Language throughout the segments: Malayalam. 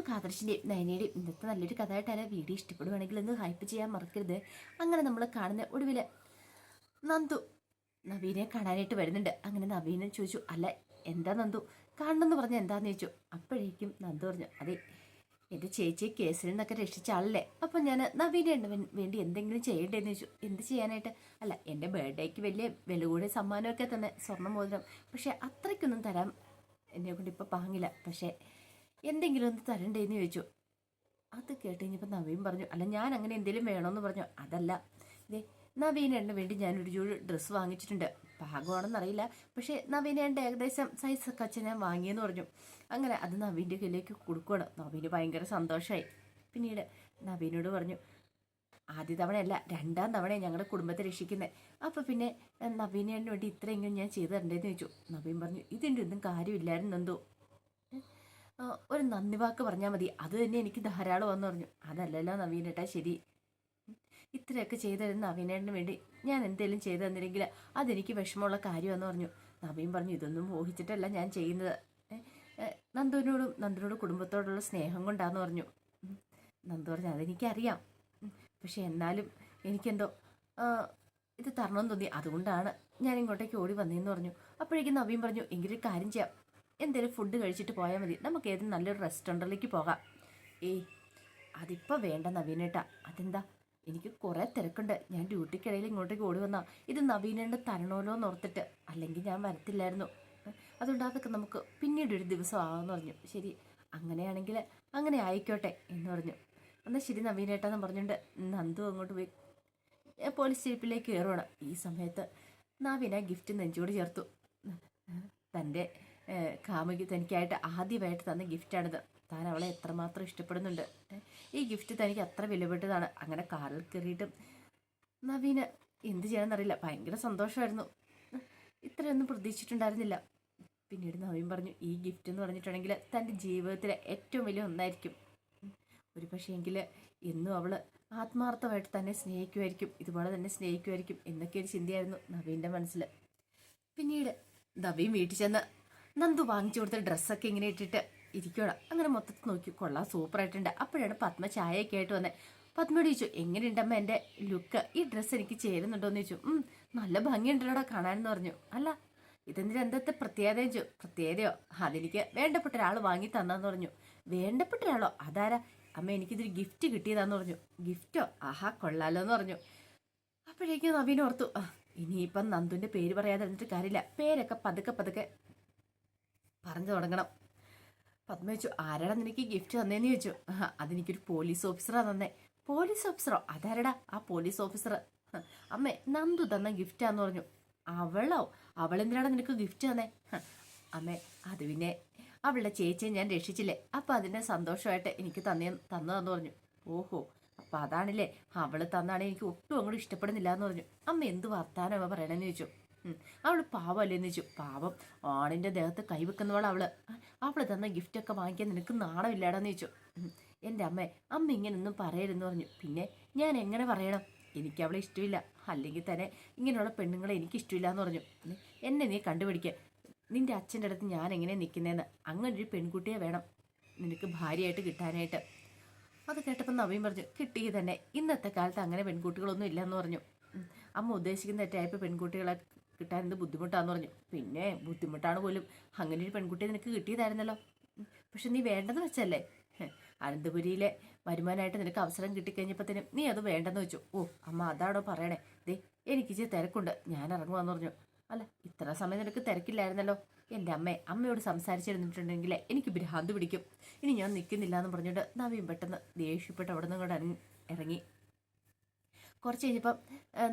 നമുക്ക് ആദർശിൻ്റെയും നയനയുടെയും ഇന്നത്തെ നല്ലൊരു കഥയായിട്ടാണ്. വീഡിയോ ഇഷ്ടപ്പെടുവാണെങ്കിൽ ഒന്ന് ഹൈപ്പ് ചെയ്യാൻ മറക്കരുത്. അങ്ങനെ നമ്മൾ കാണുന്ന ഒടുവിൽ നന്ദു നവീനെ കാണാനായിട്ട് വരുന്നുണ്ട്. അങ്ങനെ നവീനെ ചോദിച്ചു, അല്ല എന്താ നന്ദു കാണണമെന്ന് പറഞ്ഞ എന്താന്ന് ചോദിച്ചു. അപ്പോഴേക്കും നന്ദു പറഞ്ഞു, അതെ എൻ്റെ ചേച്ചിയെ കേസിൽ നിന്നൊക്കെ രക്ഷിച്ച ആളല്ലേ, അപ്പം ഞാൻ നവീനെ വേണ്ടി എന്തെങ്കിലും ചെയ്യണ്ടേന്ന് ചോദിച്ചു. എന്ത് ചെയ്യാനായിട്ട്? അല്ല എൻ്റെ ബർത്ത്ഡേക്ക് വലിയ വില കൂടിയ സമ്മാനമൊക്കെ തന്നെ, സ്വർണ്ണമോതിരം, പക്ഷെ അത്രയ്ക്കൊന്നും തരാൻ എന്നെ കൊണ്ട് ഇപ്പം പാങ്ങില്ല, പക്ഷേ എന്തെങ്കിലും ഒന്ന് തരണ്ടേന്ന് ചോദിച്ചു. അത് കേട്ട് കഴിഞ്ഞപ്പോൾ നവീൻ പറഞ്ഞു, അല്ല ഞാൻ അങ്ങനെ എന്തെങ്കിലും വേണമെന്ന് പറഞ്ഞു. അതല്ല, ഇതേ നവീനേട്ടന് വേണ്ടി ഞാനൊരു ജോഡി ഡ്രസ്സ് വാങ്ങിച്ചിട്ടുണ്ട്, പാകമാണെന്നറിയില്ല, പക്ഷേ നവീനേട്ടൻ്റെ ഏകദേശം സൈസൊക്കെ അച്ഛൻ ഞാൻ വാങ്ങിയെന്ന് പറഞ്ഞു. അങ്ങനെ അത് നവീൻ്റെ കയ്യിലേക്ക് കൊടുക്കുകയാണ്. നവീന് ഭയങ്കര സന്തോഷമായി. പിന്നീട് നവീനോട് പറഞ്ഞു, ആദ്യ തവണയല്ല രണ്ടാം തവണയാണ് ഞങ്ങളുടെ കുടുംബത്തെ രക്ഷിക്കുന്നത്, അപ്പോൾ പിന്നെ നവീനേട്ടന് വേണ്ടി ഇത്രയെങ്കിലും ഞാൻ ചെയ്തു തരണ്ടേന്ന് ചോദിച്ചു. നവീൻ പറഞ്ഞു, ഇതിൻ്റെ ഒന്നും കാര്യമില്ലായിരുന്നു എന്തോ, ഒരു നന്ദി വാക്ക് പറഞ്ഞാൽ മതി, അത് തന്നെ എനിക്ക് ധാരാളം വന്നു പറഞ്ഞു. അതല്ലല്ലോ നവീനേട്ടാ ശരി, ഇത്രയൊക്കെ ചെയ്തു തരുന്ന നവീനേട്ടന് വേണ്ടി ഞാൻ എന്തെങ്കിലും ചെയ്തു തന്നില്ലെങ്കിൽ അതെനിക്ക് വിഷമമുള്ള കാര്യമെന്ന് പറഞ്ഞു. നവീൻ പറഞ്ഞു, ഇതൊന്നും മോഹിച്ചിട്ടല്ല ഞാൻ ചെയ്യുന്നത്, നന്ദുവിനോടും കുടുംബത്തോടുള്ള സ്നേഹം കൊണ്ടാന്ന് പറഞ്ഞു. നന്ദു പറഞ്ഞു, അതെനിക്കറിയാം, പക്ഷെ എന്നാലും എനിക്കെന്തോ ഇത് തരണമെന്ന് തോന്നി, അതുകൊണ്ടാണ് ഞാൻ ഇങ്ങോട്ടേക്ക് ഓടി വന്നതെന്ന് പറഞ്ഞു. അപ്പോഴേക്കും നവീൻ പറഞ്ഞു, എങ്കിലൊരു കാര്യം ചെയ്യാം, എന്തേലും ഫുഡ് കഴിച്ചിട്ട് പോയാൽ മതി, നമുക്ക് ഏതെങ്കിലും നല്ലൊരു റെസ്റ്റോറൻറ്റിലേക്ക് പോകാം. ഏയ് അതിപ്പോൾ വേണ്ട നവീനേട്ടാ. അതെന്താ? എനിക്ക് കുറേ തിരക്കുണ്ട്, ഞാൻ ഡ്യൂട്ടിക്കിടയിൽ ഇങ്ങോട്ടേക്ക് ഓടി വന്നാൽ ഇത് നവീനേണ്ട തരണമല്ലോ എന്ന് ഓർത്തിട്ട്, അല്ലെങ്കിൽ ഞാൻ വരത്തില്ലായിരുന്നു, അതുകൊണ്ട് അതൊക്കെ നമുക്ക് പിന്നീട് ഒരു ദിവസം ആവെന്ന് പറഞ്ഞു. ശരി, അങ്ങനെയാണെങ്കിൽ അങ്ങനെ ആയിക്കോട്ടെ എന്ന് പറഞ്ഞു. എന്നാൽ ശരി നവീനേട്ടാന്ന് പറഞ്ഞുകൊണ്ട് നന്ദു അങ്ങോട്ട് പോയി പോലീസ് ജീപ്പിലേക്ക് കയറുവാണ്. ഈ സമയത്ത് നവീന ഗിഫ്റ്റ് നെഞ്ചോട് ചേർത്തു. തൻ്റെ കാമുകി തനിക്കായിട്ട് ആദ്യമായിട്ട് തന്ന ഗിഫ്റ്റാണിത്. താൻ അവളെ എത്രമാത്രം ഇഷ്ടപ്പെടുന്നുണ്ട്, ഈ ഗിഫ്റ്റ് തനിക്ക് അത്ര വിലപ്പെട്ടതാണ്. അങ്ങനെ കാറിൽ കയറിയിട്ടും നവീന് എന്ത് ചെയ്യാമെന്നറിയില്ല, ഭയങ്കര സന്തോഷമായിരുന്നു, ഇത്രയൊന്നും പ്രതീക്ഷിച്ചിട്ടുണ്ടായിരുന്നില്ല. പിന്നീട് നവീൻ പറഞ്ഞു, ഈ ഗിഫ്റ്റ് എന്ന് പറഞ്ഞിട്ടുണ്ടെങ്കിൽ തൻ്റെ ജീവിതത്തിലെ ഏറ്റവും വലിയ ഒന്നായിരിക്കും, ഒരു പക്ഷേങ്കിൽ എന്നും അവൾ ആത്മാർത്ഥമായിട്ട് തന്നെ സ്നേഹിക്കുമായിരിക്കും, ഇതുപോലെ തന്നെ സ്നേഹിക്കുമായിരിക്കും എന്നൊക്കെ ഒരു ചിന്തയായിരുന്നു നവീൻ്റെ മനസ്സിൽ. പിന്നീട് നവീൻ വീട്ടിൽ ചെന്ന് നന്ദു വാങ്ങിച്ചു കൊടുത്ത ഡ്രസ്സൊക്കെ ഇങ്ങനെ ഇട്ടിട്ട് ഇരിക്കണം. അങ്ങനെ മൊത്തത്തിൽ നോക്കി, കൊള്ളാം, സൂപ്പറായിട്ടുണ്ട്. അപ്പോഴാണ് പത്മ ചായയൊക്കെ ആയിട്ട് വന്നത്. പത്മയോട് ചോദിച്ചു, എങ്ങനെയുണ്ടമ്മ എൻ്റെ ലുക്ക്, ഈ ഡ്രസ്സ് എനിക്ക് ചേരുന്നുണ്ടോയെന്ന് ചോദിച്ചു. നല്ല ഭംഗിയുണ്ടല്ലോടാ കാണാനെന്ന് പറഞ്ഞു. അല്ല ഇതെന്തിന് എന്തത്തെ പ്രത്യേകതയും ചോദിച്ചു. പ്രത്യേകതയോ? അതെനിക്ക് വേണ്ടപ്പെട്ട ഒരാൾ വാങ്ങി തന്നാന്ന് പറഞ്ഞു. വേണ്ടപ്പെട്ട ഒരാളോ? അതാരാ? അമ്മ എനിക്കിതൊരു ഗിഫ്റ്റ് കിട്ടിയതാന്ന് പറഞ്ഞു. ഗിഫ്റ്റോ? ആഹാ കൊള്ളാലോ എന്ന് പറഞ്ഞു. അപ്പോഴേക്കും നവീൻ ഓർത്തു, ഇനിയിപ്പം നന്ദുവിൻ്റെ പേര് പറയാതെ എന്നിട്ട് കാര്യമില്ല, പേരൊക്കെ പതുക്കെ പതുക്കെ പറഞ്ഞു തുടങ്ങണം. പത്മ ചോദിച്ചു, ആരാടാ നിനക്ക് ഗിഫ്റ്റ് തന്നേന്ന് ചോദിച്ചു. അതെനിക്കൊരു പോലീസ് ഓഫീസറാ തന്നേ. പോലീസ് ഓഫീസറോ? അതാരടാ ആ പോലീസ് ഓഫീസർ? അമ്മേ നന്ദു തന്ന ഗിഫ്റ്റാന്ന് പറഞ്ഞു. അവളോ? അവളെന്തിനാണ് നിനക്ക് ഗിഫ്റ്റ് തന്നേ? അമ്മേ അത് പിന്നെ അവളുടെ ചേച്ചിയെ ഞാൻ രക്ഷിച്ചില്ലേ, അപ്പം അതിൻ്റെ സന്തോഷമായിട്ട് എനിക്ക് തന്നതെന്ന് പറഞ്ഞു. ഓഹോ, അപ്പം അതാണല്ലേ, അവള് തന്നാണ് എനിക്ക് ഒട്ടും അങ്ങോട്ട് ഇഷ്ടപ്പെടുന്നില്ല എന്ന് പറഞ്ഞു. അമ്മ എന്ത് വർത്താനം അമ്മ പറയണമെന്ന് ചോദിച്ചു. അവൾ പാവമല്ലേന്ന് ചോദിച്ചു. പാവം, ആണിൻ്റെ ദേഹത്ത് കൈവെക്കുന്നവൾ അവള് തന്ന ഗിഫ്റ്റൊക്കെ വാങ്ങിക്കാൻ നിനക്ക് നാണമില്ലാടാന്ന് ചോദിച്ചു. എൻ്റെ അമ്മ ഇങ്ങനൊന്നും പറയരുതെന്ന് പറഞ്ഞു. പിന്നെ ഞാൻ എങ്ങനെ പറയണം, എനിക്ക് അവളെ ഇഷ്ടമില്ല, അല്ലെങ്കിൽ തന്നെ ഇങ്ങനെയുള്ള പെണ്ണുങ്ങളെ എനിക്ക് ഇഷ്ടമില്ല എന്ന് പറഞ്ഞു. എന്നെ നീ കണ്ടുപിടിക്കുക, നിന്റെ അച്ഛൻ്റെ അടുത്ത് ഞാൻ എങ്ങനെ നിൽക്കുന്നതെന്ന്, അങ്ങനൊരു പെൺകുട്ടിയെ വേണം നിനക്ക് ഭാര്യയായിട്ട് കിട്ടാനായിട്ട്. അത് കേട്ടപ്പോൾ നവീൻ പറഞ്ഞു, കിട്ടിയ തന്നെ, ഇന്നത്തെ കാലത്ത് അങ്ങനെ പെൺകുട്ടികളൊന്നും ഇല്ലയെന്ന് പറഞ്ഞു. അമ്മ ഉദ്ദേശിക്കുന്ന തെറ്റായപ്പോൾ പെൺകുട്ടികളെ കിട്ടാൻ എന്ത് ബുദ്ധിമുട്ടാന്ന് പറഞ്ഞു. പിന്നെ ബുദ്ധിമുട്ടാണ് പോലും, അങ്ങനെ ഒരു പെൺകുട്ടിയെ നിനക്ക് കിട്ടിയതായിരുന്നല്ലോ, പക്ഷെ നീ വേണ്ടെന്ന് വെച്ചല്ലേ. അനന്തപുരിയിലെ വരുമാനമായിട്ട് നിനക്ക് അവസരം കിട്ടിക്കഴിഞ്ഞപ്പോഴത്തേനും നീ അത് വേണ്ടെന്ന് വെച്ചു. ഓ അമ്മ അതാണോ പറയണേ? ദേ എനിക്കിച്ചിരി തിരക്കുണ്ട്, ഞാൻ ഇറങ്ങുവാന്ന് പറഞ്ഞു. അല്ല ഇത്ര സമയം നിനക്ക് തിരക്കില്ലായിരുന്നല്ലോ. എൻ്റെ അമ്മയോട് സംസാരിച്ചിരുന്നിട്ടുണ്ടെങ്കിൽ എനിക്ക് ഭ്രാന്ത് പിടിക്കും, ഇനി ഞാൻ നിൽക്കുന്നില്ല എന്ന് പറഞ്ഞിട്ട് നവീൻ പെട്ടെന്ന് ദേഷ്യപ്പെട്ട് അവിടെ നിന്ന് കൂടെ ഇറങ്ങി. കുറച്ച് കഴിഞ്ഞപ്പം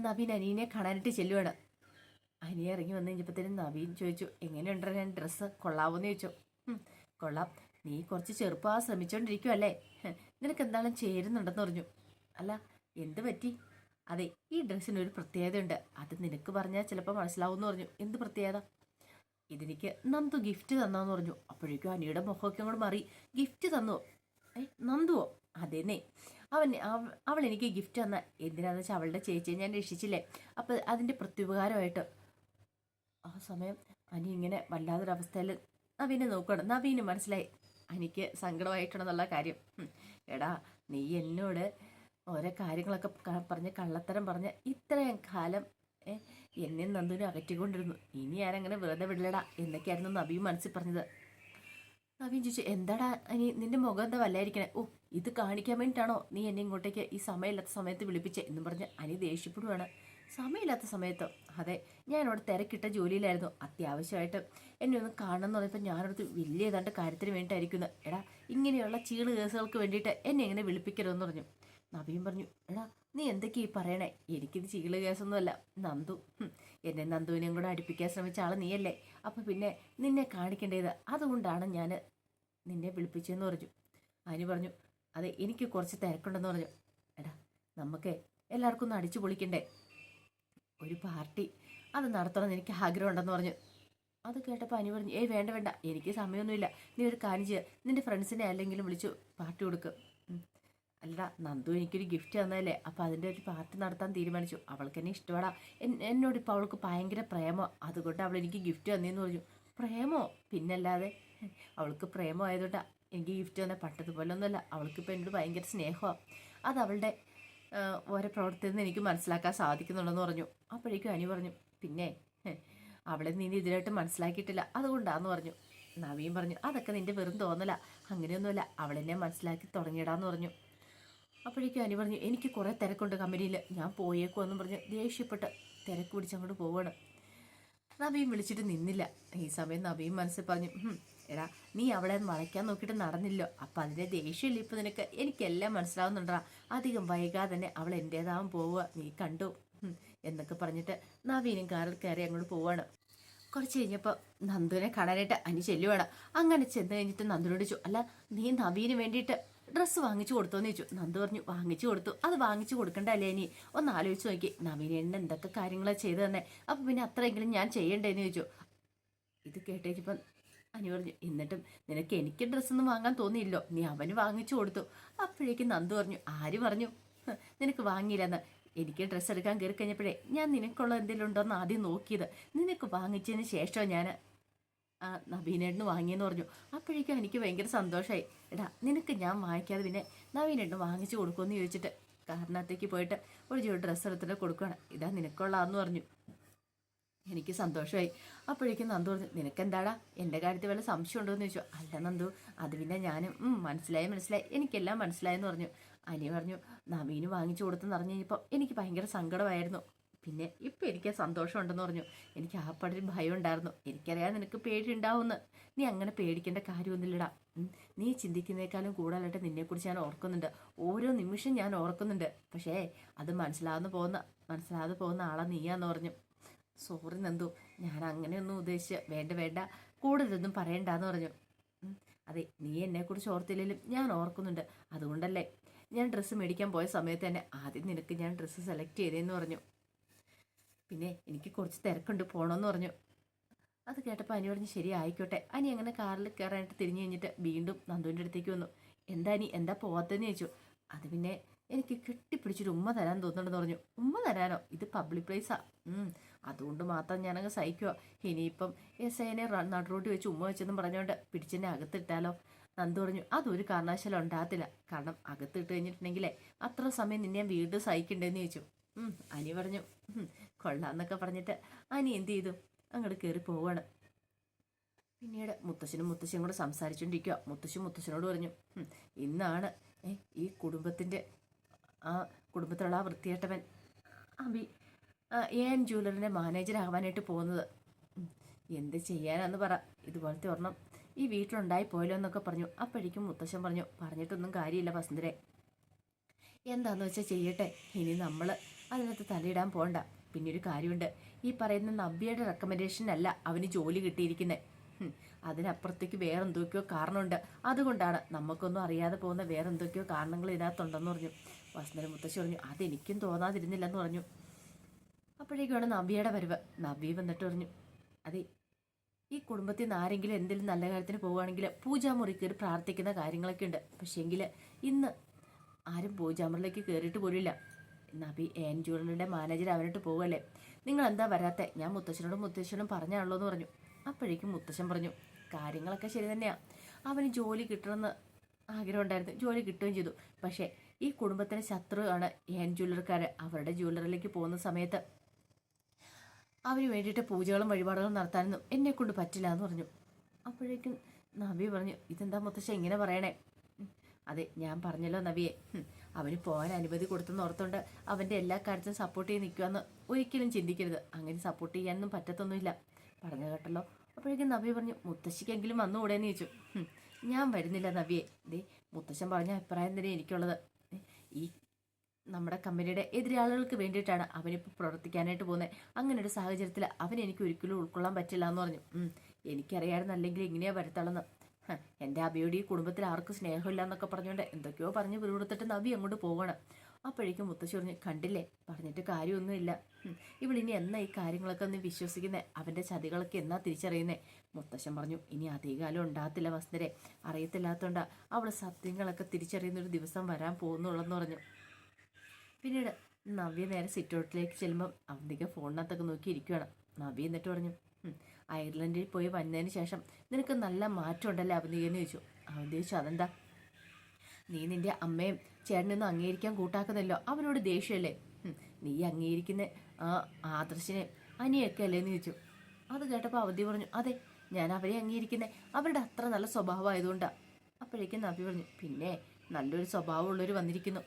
നവീൻ അനീനെ കാണാനായിട്ട് ചെല്ലുവാണ്. അനിയെ ഇറങ്ങി വന്നു കഴിഞ്ഞപ്പോഴത്തേനും നവീൻ ചോദിച്ചു, എങ്ങനെയുണ്ടോ ഞാൻ ഡ്രസ്സ്, കൊള്ളാവോന്ന് ചോദിച്ചു. കൊള്ളാം, നീ കുറച്ച് ചെറുപ്പം ശ്രമിച്ചോണ്ടിരിക്കുവല്ലേ, നിനക്ക് എന്തായാലും ചേരുന്നുണ്ടെന്ന് പറഞ്ഞു. അല്ല എന്ത് പറ്റി? അതെ ഈ ഡ്രസ്സിനൊരു പ്രത്യേകതയുണ്ട്, അത് നിനക്ക് പറഞ്ഞാൽ ചിലപ്പോൾ മനസ്സിലാവുമെന്ന് പറഞ്ഞു. എന്ത് പ്രത്യേകത? ഇതെനിക്ക് നന്ദു ഗിഫ്റ്റ് തന്നാന്ന് പറഞ്ഞു. അപ്പോഴേക്കും അനിയുടെ മുഖമൊക്കെ അങ്ങോട്ട് മാറി. ഗിഫ്റ്റ് തന്നോ? നന്ദുവോ? അതേന്നേ, അവൾ എനിക്ക് ഗിഫ്റ്റ് തന്ന എന്തിനാന്ന് വെച്ചാൽ അവളുടെ ചേച്ചിയെ ഞാൻ രക്ഷിച്ചില്ലേ, അപ്പം അതിൻ്റെ പ്രത്യുപകാരമായിട്ട്. ആ സമയം അനി ഇങ്ങനെ വല്ലാതൊരവസ്ഥയിൽ നവീനെ നോക്കുകയാണ്. നവീന് മനസ്സിലായി എനിക്ക് സങ്കടമായിട്ടുണ്ടെന്നുള്ള കാര്യം. എടാ, നീ എന്നോട് ഓരോ കാര്യങ്ങളൊക്കെ പറഞ്ഞ് കള്ളത്തരം പറഞ്ഞ് ഇത്രയും കാലം എന്നെ നന്ദുവിനെ അകറ്റിക്കൊണ്ടിരുന്നു. ഇനി ഞാനങ്ങനെ വെറുതെ വിടില്ലടാ എന്നൊക്കെയായിരുന്നു നബിയും മനസ്സിൽ പറഞ്ഞത്. നവീൻ ചോദിച്ചു, എന്താടാ ഇനി നിന്റെ മുഖം എന്താ വല്ലായിരിക്കണേ? ഓ, ഇത് കാണിക്കാൻ വേണ്ടിയിട്ടാണോ നീ എന്നെ ഇങ്ങോട്ടേക്ക് ഈ സമയമില്ലാത്ത സമയത്ത് വിളിപ്പിച്ചേ എന്നും പറഞ്ഞ് അനി ദേഷ്യപ്പെടുവാണ്. സമയമില്ലാത്ത സമയത്തോ? അതെ, ഞാനിവിടെ തിരക്കിട്ട ജോലിയിലായിരുന്നു. അത്യാവശ്യമായിട്ട് എന്നെ ഒന്ന് കാണണം എന്ന് പറഞ്ഞപ്പോൾ ഞാനടുത്ത് വലിയ ഏതാണ്ട് കാര്യത്തിന് വേണ്ടിയിട്ടായിരിക്കുന്നു. എടാ, ഇങ്ങനെയുള്ള ചീള് കേസുകൾക്ക് വേണ്ടിയിട്ട് എന്നെ എങ്ങനെ വിളിപ്പിക്കരുതെന്ന് പറഞ്ഞു. നവീൻ പറഞ്ഞു, എടാ നീ എന്തൊക്കെയാ ഈ പറയണേ? എനിക്കിത് ചീള് കേസൊന്നുമല്ല. നന്ദു, എന്നെ നന്ദുവിനെയും കൂടെ അടുപ്പിക്കാൻ ശ്രമിച്ച ആൾ നീയല്ലേ? അപ്പം പിന്നെ നിന്നെ കാണിക്കേണ്ടത് അതുകൊണ്ടാണ് ഞാൻ നിന്നെ വിളിപ്പിച്ചതെന്ന് പറഞ്ഞു. അനി പറഞ്ഞു, അതെ, എനിക്ക് കുറച്ച് തിരക്കുണ്ടെന്ന് പറഞ്ഞു. എടാ, നമുക്ക് എല്ലാവർക്കും ഒന്ന് അടിച്ചു പൊളിക്കണ്ടേ? ഒരു പാർട്ടി അത് നടത്തണമെന്ന് എനിക്ക് ആഗ്രഹമുണ്ടെന്ന് പറഞ്ഞു. അത് കേട്ടപ്പോൾ അനി പറഞ്ഞു, ഏയ് വേണ്ട വേണ്ട, എനിക്ക് സമയമൊന്നുമില്ല. നീ ഒരു കാര്യം ചെയ്യുക, നിന്റെ ഫ്രണ്ട്സിനെ ആരെങ്കിലും വിളിച്ചു പാർട്ടി കൊടുക്കുക. അല്ലടാ, നന്ദു എനിക്കൊരു ഗിഫ്റ്റ് തന്നതല്ലേ, അപ്പോൾ അതിൻ്റെ ഒരു പാർട്ടി നടത്താൻ തീരുമാനിച്ചു. അവൾക്ക് എന്നെ ഇഷ്ടപ്പെടാ. എന്നോടിപ്പോൾ അവൾക്ക് ഭയങ്കര പ്രേമോ, അതുകൊണ്ട് അവൾ എനിക്ക് ഗിഫ്റ്റ് തന്നേന്ന് പറഞ്ഞു. പ്രേമോ? പിന്നല്ലാതെ, അവൾക്ക് പ്രേമം ആയതുകൊണ്ടാ എനിക്ക് ഗിഫ്റ്റ് തന്നെ. പട്ടതുപോലെ ഒന്നുമല്ല, അവൾക്കിപ്പോൾ എന്നോട് ഭയങ്കര സ്നേഹമാണ്. അത് അവളുടെ ഓരോ പ്രവർത്തിയിൽ നിന്ന് എനിക്ക് മനസ്സിലാക്കാൻ സാധിക്കുന്നുണ്ടെന്ന് പറഞ്ഞു. അപ്പോഴേക്കും അനി പറഞ്ഞു, പിന്നെ അവളെ നീ ഇതിലായിട്ട് മനസ്സിലാക്കിയിട്ടില്ല, അതുകൊണ്ടാന്ന് പറഞ്ഞു. നവീൻ പറഞ്ഞു, അതൊക്കെ നിന്റെ വെറും തോന്നല, അങ്ങനെയൊന്നുമല്ല, അവളെന്നെ മനസ്സിലാക്കി തുടങ്ങിയിടാന്ന് പറഞ്ഞു. അപ്പോഴേക്കും അനി പറഞ്ഞു, എനിക്ക് കുറേ തിരക്കുണ്ട് കമ്പനിയിൽ, ഞാൻ പോയേക്കുമെന്നും പറഞ്ഞ് ദേഷ്യപ്പെട്ട് തിരക്ക് പിടിച്ചങ്ങോട്ട് പോവാണ്. നവീൻ വിളിച്ചിട്ട് നിന്നില്ല. ഈ സമയം നവീൻ മനസ്സിൽ പറഞ്ഞു, എടാ നീ അവളെ വളയ്ക്കാൻ നോക്കിയിട്ട് നടന്നില്ലോ, അപ്പം അതിൻ്റെ ദേഷ്യമില്ല ഇപ്പം നിനക്ക്. എനിക്കെല്ലാം മനസ്സിലാവുന്നുണ്ടാ. അധികം വൈകാതെ തന്നെ അവൾ എൻ്റേതാവാൻ പോവുക, നീ കണ്ടു എന്നൊക്കെ പറഞ്ഞിട്ട് നവീനും കാറിൽ കയറി അങ്ങോട്ട് പോവാണ്. കുറച്ച് കഴിഞ്ഞപ്പോൾ നന്ദുവിനെ കാണാനായിട്ട് അനി ചെല്ലുവാണ്. അങ്ങനെ ചെന്ന് കഴിഞ്ഞിട്ട് നന്ദുനോട് ചോദിച്ചു, അല്ല നീ നവീന് വേണ്ടിയിട്ട് ഡ്രസ്സ് വാങ്ങിച്ചു കൊടുത്തോന്ന് ചോദിച്ചു. നന്ദു പറഞ്ഞു, വാങ്ങിച്ചു കൊടുത്തു. അത് വാങ്ങിച്ചു കൊടുക്കണ്ടല്ലേ ഇനി? ഒന്ന് ആലോചിച്ച് നോക്കി, നവീനേണ്ണ എന്തൊക്കെ കാര്യങ്ങളാണ് ചെയ്തു തന്നെ, അപ്പം പിന്നെ അത്രയെങ്കിലും ഞാൻ ചെയ്യണ്ടേന്ന് ചോദിച്ചു. ഇത് കേട്ടേച്ചിപ്പം അനി പറഞ്ഞു, എന്നിട്ടും നിനക്ക് എനിക്ക് ഡ്രസ്സൊന്നും വാങ്ങാൻ തോന്നിയില്ലോ, നീ അവന് വാങ്ങിച്ചു കൊടുത്തു. അപ്പോഴേക്കും നന്ദു പറഞ്ഞു, ആര് പറഞ്ഞു നിനക്ക് വാങ്ങിയില്ലെന്ന്? എനിക്ക് ഡ്രസ്സ് എടുക്കാൻ കയറി കഴിഞ്ഞപ്പോഴേ ഞാൻ നിനക്കുള്ള എന്തെങ്കിലും ഉണ്ടോയെന്ന് ആദ്യം നോക്കിയത്. നിനക്ക് വാങ്ങിച്ചതിന് ശേഷം ഞാൻ നവീനേട്ടന് വാങ്ങിയെന്ന് പറഞ്ഞു. അപ്പോഴേക്കും എനിക്ക് ഭയങ്കര സന്തോഷമായി. എടാ, നിനക്ക് ഞാൻ വാങ്ങിക്കാതെ പിന്നെ നവീനേട്ടന് വാങ്ങിച്ചു കൊടുക്കുമെന്ന് ചോദിച്ചിട്ട് കാറിനകത്തേക്ക് പോയിട്ട് ഒരു ജോഡി ഡ്രസ്സ് എടുത്തിട്ട് കൊടുക്കുകയാണ്. ഇതാ നിനക്കുള്ളതെന്ന് പറഞ്ഞു. എനിക്ക് സന്തോഷമായി. അപ്പോഴേക്കും നന്ദു പറഞ്ഞു, നിനക്കെന്താടാ എൻ്റെ കാര്യത്തിൽ വല്ല സംശയം ഉണ്ടോ എന്ന് ചോദിച്ചു. അല്ല നന്ദു, അത് പിന്നെ ഞാനും മനസ്സിലായി, എനിക്കെല്ലാം മനസ്സിലായെന്ന് പറഞ്ഞു. അനി പറഞ്ഞു, നവീന് വാങ്ങിച്ചു കൊടുത്തെന്ന് അറിഞ്ഞു കഴിഞ്ഞപ്പോൾ എനിക്ക് ഭയങ്കര സങ്കടമായിരുന്നു. പിന്നെ ഇപ്പം എനിക്ക് സന്തോഷമുണ്ടെന്ന് പറഞ്ഞു. എനിക്ക് ആപ്പാടൊരു ഭയം ഉണ്ടായിരുന്നു. എനിക്കറിയാം നിനക്ക് പേടി ഉണ്ടാവുമെന്ന്. നീ അങ്ങനെ പേടിക്കേണ്ട കാര്യമൊന്നുമില്ലടാ. നീ ചിന്തിക്കുന്നേക്കാളും കൂടുതലായിട്ട് നിന്നെക്കുറിച്ച് ഞാൻ ഓർക്കുന്നുണ്ട്. ഓരോ നിമിഷം ഞാൻ ഓർക്കുന്നുണ്ട്. പക്ഷേ അത് മനസ്സിലാതെ പോകുന്ന ആളാ നീയാന്ന് പറഞ്ഞു. സോറി നന്ദു, ഞാൻ അങ്ങനെയൊന്നും വേണ്ട, കൂടുതലൊന്നും പറയണ്ടെന്ന് പറഞ്ഞു. അതെ, നീ എന്നെക്കുറിച്ച് ഓർത്തില്ലെങ്കിലും ഞാൻ ഓർക്കുന്നുണ്ട്. അതുകൊണ്ടല്ലേ ഞാൻ ഡ്രസ്സ് മേടിക്കാൻ പോയ സമയത്ത് തന്നെ ആദ്യം നിനക്ക് ഞാൻ ഡ്രസ്സ് സെലക്ട് ചെയ്തേന്ന് പറഞ്ഞു. പിന്നെ എനിക്ക് കുറച്ച് തിരക്കുണ്ട്, പോകണമെന്ന് പറഞ്ഞു. അത് കേട്ടപ്പോൾ അനി പറഞ്ഞു, ശരി ആയിക്കോട്ടെ. അനി അങ്ങനെ കാറിൽ കയറാനായിട്ട് തിരിഞ്ഞു കഴിഞ്ഞിട്ട് വീണ്ടും നന്ദുവിൻ്റെ അടുത്തേക്ക് വന്നു. എന്താ അനി, എന്താ പോകാത്തതെന്ന് ചോദിച്ചു. അത് പിന്നെ എനിക്ക് കെട്ടിപ്പിടിച്ചൊരു ഉമ്മ തരാൻ തോന്നുന്നുണ്ടെന്ന് പറഞ്ഞു. ഉമ്മ തരാനോ? ഇത് പബ്ലിക് പ്ലേസാ. അതുകൊണ്ട് മാത്രം ഞാനങ്ങ് സഹിക്കുക. ഇനിയിപ്പം എസ്ഐനെ നടുറോട്ടി വെച്ച് ഉമ്മ വെച്ചെന്നും പറഞ്ഞുകൊണ്ട് പിടിച്ചെന്നെ അകത്തിട്ടാലോ? നന്ദു പറഞ്ഞു, അതൊരു കാരണവശാലും ഉണ്ടാകത്തില്ല. കാരണം അകത്തിട്ട് കഴിഞ്ഞിട്ടുണ്ടെങ്കിലേ അത്ര സമയം നിന്നെ വീണ്ടും സഹിക്കണ്ടേന്ന് ചോദിച്ചു. അനി പറഞ്ഞു, കൊള്ളാന്നൊക്കെ പറഞ്ഞിട്ട് അനി എന്ത് ചെയ്തു, അങ്ങോട്ട് കയറി പോവാണ്. പിന്നീട് മുത്തശ്ശനും കൂടെ സംസാരിച്ചുകൊണ്ടിരിക്കുക. മുത്തശ്ശനോട് പറഞ്ഞു, ഇന്നാണ് ഈ കുടുംബത്തിലുള്ള ആ വൃത്തികെട്ടവൻ AN ജ്വല്ലറിൻ്റെ മാനേജർ ആവാനായിട്ട് പോകുന്നത്. എന്ത് ചെയ്യാനാന്ന് പറ, ഇതുപോലത്തെ ഒരെണ്ണം ഈ വീട്ടിലുണ്ടായി പോയല്ലോ എന്നൊക്കെ പറഞ്ഞു. അപ്പോഴേക്കും മുത്തശ്ശൻ പറഞ്ഞു, പറഞ്ഞിട്ടൊന്നും കാര്യമില്ല വസുന്ധരെ, എന്താന്ന് വെച്ചാൽ ചെയ്യട്ടെ, ഇനി നമ്മൾ അതിനകത്ത് തലയിടാൻ പോകണ്ട. പിന്നെ ഒരു കാര്യമുണ്ട്, ഈ പറയുന്ന നവ്യയുടെ റെക്കമെൻഡേഷനല്ല അവന് ജോലി കിട്ടിയിരിക്കുന്നത്. അതിനപ്പുറത്തേക്ക് വേറെന്തൊക്കെയോ കാരണമുണ്ട്. അതുകൊണ്ടാണ് നമുക്കൊന്നും അറിയാതെ പോകുന്ന വേറെന്തൊക്കെയോ കാരണങ്ങൾ ഇതിനകത്തുണ്ടെന്ന് പറഞ്ഞു. വസുന്ധര മുത്തശ്ശി പറഞ്ഞു, അതെനിക്കും തോന്നാതിരുന്നില്ലെന്ന് പറഞ്ഞു. അപ്പോഴേക്കാണ് നവ്യയുടെ വരവ്. നവ്യ വന്നിട്ട് പറഞ്ഞു, അതെ, ഈ കുടുംബത്തിൽ നിന്ന് ആരെങ്കിലും എന്തെങ്കിലും നല്ല കാര്യത്തിന് പോവുകയാണെങ്കിൽ പൂജാമുറി കയറി പ്രാർത്ഥിക്കുന്ന കാര്യങ്ങളൊക്കെ ഉണ്ട്. പക്ഷേങ്കിൽ ഇന്ന് ആരും പൂജാമുറിലേക്ക് കയറിയിട്ട് പോലില്ല. നബി AN ജ്വല്ലറിയുടെ മാനേജർ അവനായിട്ട് പോവുകയല്ലേ, നിങ്ങൾ എന്താ വരാത്തെ? ഞാൻ മുത്തശ്ശനോടും പറഞ്ഞാണല്ലോ എന്ന് പറഞ്ഞു. അപ്പോഴേക്കും മുത്തശ്ശൻ പറഞ്ഞു, കാര്യങ്ങളൊക്കെ ശരി തന്നെയാണ്. അവന് ജോലി കിട്ടണമെന്ന് ആഗ്രഹം ഉണ്ടായിരുന്നു. ജോലി കിട്ടുകയും ചെയ്തു. പക്ഷേ ഈ കുടുംബത്തിൻ്റെ ശത്രുവാണ് ഏൻ ജ്വല്ലറിക്കാർ. അവരുടെ ജ്വല്ലറിയിലേക്ക് പോകുന്ന സമയത്ത് അവന് വേണ്ടിയിട്ട് പൂജകളും വഴിപാടുകളും നടത്താനൊന്നും എന്നെക്കൊണ്ട് പറ്റില്ല എന്ന് പറഞ്ഞു. അപ്പോഴേക്കും നവ്യ പറഞ്ഞു, ഇതെന്താ മുത്തശ്ശ ഇങ്ങനെ പറയണേ? അതെ, ഞാൻ പറഞ്ഞല്ലോ നവിയെ, അവന് പോകാൻ അനുമതി കൊടുത്തെന്ന് ഓർത്തുകൊണ്ട് അവൻ്റെ എല്ലാ കാര്യത്തിനും സപ്പോർട്ട് ചെയ്ത് നിൽക്കുമെന്ന് ഒരിക്കലും ചിന്തിക്കരുത്. അങ്ങനെ സപ്പോർട്ട് ചെയ്യാനൊന്നും പറ്റത്തൊന്നുമില്ല. പറഞ്ഞു കേട്ടല്ലോ. അപ്പോഴേക്കും നവ്യ പറഞ്ഞു, മുത്തശ്ശിക്കെങ്കിലും വന്നുകൂടെയെന്ന് ചോദിച്ചു. ഞാൻ വരുന്നില്ല നവ്യെ. ദേ, മുത്തശ്ശൻ പറഞ്ഞ അഭിപ്രായം തന്നെ എനിക്കുള്ളത്. ഈ നമ്മുടെ കമ്പനിയുടെ എതിരാളികൾക്ക് വേണ്ടിയിട്ടാണ് അവനിപ്പോൾ പ്രവർത്തിക്കാനായിട്ട് പോകുന്നത്. അങ്ങനെ ഒരു സാഹചര്യത്തിൽ അവൻ എനിക്ക് ഒരിക്കലും ഉൾക്കൊള്ളാൻ പറ്റില്ല എന്ന് പറഞ്ഞു. എനിക്കറിയാമായിരുന്നു അല്ലെങ്കിൽ ഇങ്ങനെയാ വരുത്തളെന്ന്. എൻ്റെ അബിയോട് ഈ കുടുംബത്തിൽ ആർക്കും സ്നേഹമില്ല എന്നൊക്കെ പറഞ്ഞുകൊണ്ട് എന്തൊക്കെയോ പറഞ്ഞ് വിടുകൊടുത്തിട്ട് നവി അങ്ങോട്ട് പോകണം. അപ്പോഴേക്കും മുത്തശ്ശി പറഞ്ഞു, കണ്ടില്ലേ, പറഞ്ഞിട്ട് കാര്യമൊന്നുമില്ല. ഇവളിനി എന്നാ ഈ കാര്യങ്ങളൊക്കെ ഒന്ന് വിശ്വസിക്കുന്നത്? അവൻ്റെ ചതികളൊക്കെ എന്നാ തിരിച്ചറിയുന്നേ? മുത്തശ്ശൻ പറഞ്ഞു, ഇനി അധികകാലം ഉണ്ടാകത്തില്ല വസുന്ധരെ. അറിയത്തില്ലാത്തതുകൊണ്ടാ അവൾ സത്യങ്ങളൊക്കെ തിരിച്ചറിയുന്നൊരു ദിവസം വരാൻ പോകുന്നുള്ളെന്ന് പറഞ്ഞു. പിന്നീട് നവ്യ നേരെ സിറ്റൗട്ടിലേക്ക് ചെല്ലുമ്പം അവന്തിക ഫോണിനകത്തൊക്കെ നോക്കി ഇരിക്കുകയാണ്. നവ്യ എന്നിട്ട് പറഞ്ഞു, അയർലൻഡിൽ പോയി വന്നതിന് ശേഷം നിനക്ക് നല്ല മാറ്റം ഉണ്ടല്ലേ അവന്തികയെന്ന് ചോദിച്ചു. അവന്തി ചോദിച്ചു, അതെന്താ? നീ നിന്റെ അമ്മയും ചേട്ടനൊന്നും അംഗീകരിക്കാൻ കൂട്ടാക്കുന്നല്ലോ, അവനോട് ദേഷ്യമല്ലേ? നീ അംഗീകരിക്കുന്ന ആ ആദർശിനെ അനിയൊക്കെ അല്ലേ എന്ന് ചോദിച്ചു. അത് കേട്ടപ്പോൾ അവന്തി പറഞ്ഞു, അതെ, ഞാൻ അവരെ അംഗീകരിക്കുന്നത് അവരുടെ അത്ര നല്ല സ്വഭാവമായതുകൊണ്ടാണ്. അപ്പോഴേക്കും നബി പറഞ്ഞു, പിന്നെ നല്ലൊരു സ്വഭാവമുള്ളവർ വന്നിരിക്കുന്നു.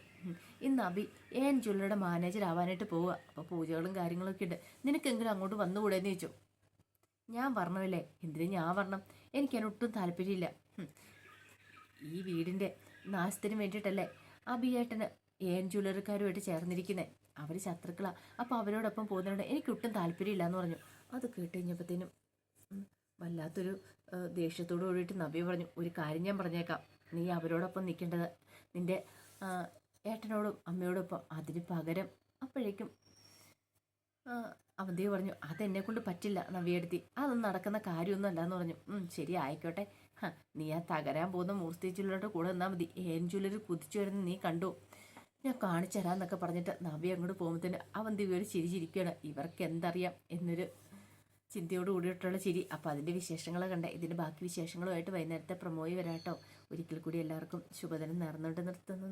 ഇന്ന് അബി ഏൻ ജ്വല്ലറിയുടെ മാനേജർ ആവാനായിട്ട് പോവുക. അപ്പോൾ പൂജകളും കാര്യങ്ങളൊക്കെ ഉണ്ട്. നിനക്കെങ്കിലും അങ്ങോട്ട് വന്നുകൂടെയെന്ന് ചോദിച്ചു. ഞാൻ പറഞ്ഞതല്ലേ, എന്തിനും ഞാൻ പറഞ്ഞു, എനിക്കതിനൊട്ടും താല്പര്യമില്ല. ഈ വീടിൻ്റെ നാശത്തിന് വേണ്ടിയിട്ടല്ലേ അബിയേട്ടന് ഏൻ ജ്വല്ലറിക്കാരുമായിട്ട് ചേർന്നിരിക്കുന്നത്. അവർ ശത്രുക്കളാണ്. അപ്പോൾ അവരോടൊപ്പം പോകുന്നതുകൊണ്ട് എനിക്കൊട്ടും താല്പര്യമില്ല എന്ന് പറഞ്ഞു. അത് കേട്ട് കഴിഞ്ഞപ്പോഴത്തേനും വല്ലാത്തൊരു ദേഷ്യത്തോടു കൂടിയിട്ട് നബി പറഞ്ഞു, ഒരു കാര്യം ഞാൻ പറഞ്ഞേക്കാം, നീ അവരോടൊപ്പം നിൽക്കേണ്ടത് നിൻ്റെ ഏട്ടനോടും അമ്മയോടൊപ്പം, അതിന് പകരം. അപ്പോഴേക്കും അവന്തി പറഞ്ഞു, അതെന്നെ കൊണ്ട് പറ്റില്ല നവ്യെടുത്തി, അതൊന്നും നടക്കുന്ന കാര്യമൊന്നും അല്ലാന്ന് പറഞ്ഞു. ശരി, ആയിക്കോട്ടെ. നീ ആ തകരാൻ പോകുന്ന മൂർത്തി ജ്വല്ലറിയുടെ കൂടെ നിന്നാൽ മതി. ഏൻ ജ്വല്ലറി കുതിച്ചു വരുന്ന നീ കണ്ടു, ഞാൻ കാണിച്ചു തരാമെന്നൊക്കെ പറഞ്ഞിട്ട് നവ്യ അങ്ങോട്ട് പോകുമ്പോഴത്തേന് അവന്തി ഒരു ചിരി ചിരിക്കുകയാണ്. ഇവർക്ക് എന്തറിയാം എന്നൊരു ചിന്തയോട് കൂടിയിട്ടുള്ള ചിരി. അപ്പോൾ അതിൻ്റെ വിശേഷങ്ങൾ കണ്ടേ. ഇതിൻ്റെ ബാക്കി വിശേഷങ്ങളുമായിട്ട് വൈകുന്നേരത്തെ പ്രമോയി വരാട്ടോ. ഒരിക്കൽ കൂടി എല്ലാവർക്കും ശുഭദിനം നേർന്നുകൊണ്ട് നിർത്തുന്നു.